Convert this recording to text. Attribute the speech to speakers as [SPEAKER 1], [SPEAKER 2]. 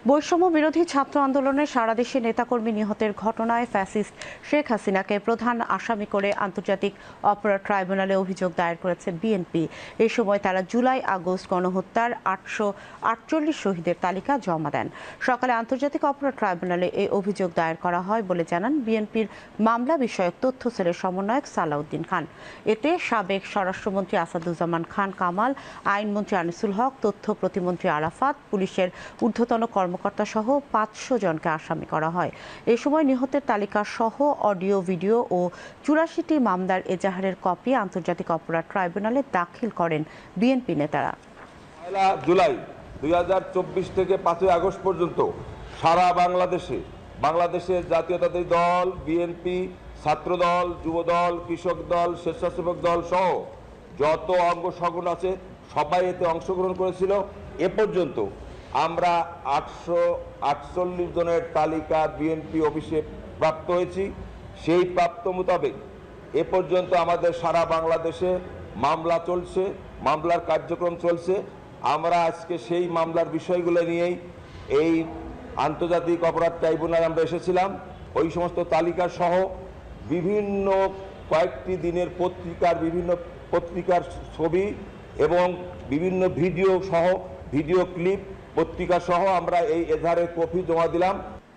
[SPEAKER 1] বৈষম্য বিরোধী ছাত্র আন্দোলনে সারা দেশে নেতাকর্মী নিহতের ঘটনায় ফ্যাসিস্ট শেখ হাসিনাকে প্রধান আসামি করে আন্তর্জাতিক অপরাধ ট্রাইব্যুনালে অভিযোগ দায়ের করেছে বিএনপি। এই সময় তারা জুলাই আগস্ট গণহত্যার 848 শহীদের তালিকা জমা দেন। সকালে আন্তর্জাতিক অপরাধ ট্রাইব্যুনালে এই অভিযোগ দায়ের করা হয় বলে জানান বিএনপির মামলা বিষয়ক তথ্য সেলের সমন্বয়ক সালাউদ্দিন খান। এতে সাবেক স্বরাষ্ট্রমন্ত্রী আসাদুজ্জামান খান কামাল, আইনমন্ত্রী আনিসুল হক, তথ্য প্রতিমন্ত্রী আরাফাত, পুলিশের ঊর্ধ্বতন কর্মকর্তা সহ 500 জনকে আসামি করা হয়। এ সময় নিহতের তালিকা সহ অডিও, ভিডিও ও 84টি মামলার এজাহারের কপি আন্তর্জাতিক অপরাধ ট্রাইব্যুনালে দাখিল করেন বিএনপি নেতারা।
[SPEAKER 2] 1 জুলাই 2024 থেকে 5 আগস্ট পর্যন্ত সারা বাংলাদেশের জাতীয়তাবাদী দল, বিএনপি, ছাত্রদল, যুবদল, কৃষক দল, স্বেচ্ছাসেবক দল সহ যত অঙ্গ সংগঠন আছে সবাই এতে অংশগ্রহণ করেছিল। এ পর্যন্ত আমরা 848 জনের তালিকা বিএনপি অফিসে প্রাপ্ত হয়েছি। সেই প্রাপ্ত মোতাবেক এ পর্যন্ত আমাদের সারা বাংলাদেশে মামলা চলছে, মামলার কার্যক্রম চলছে। আমরা আজকে সেই মামলার বিষয়গুলো নিয়েই এই আন্তর্জাতিক অপরাধ ট্রাইব্যুনালে আমরা এসেছিলাম। ওই সমস্ত তালিকা সহ বিভিন্ন কয়েকটি দিনের বিভিন্ন পত্রিকার ছবি এবং বিভিন্ন ভিডিও ক্লিপ পত্রিকা সহ আমরা এই এজাহারের কপি জমা দিলাম।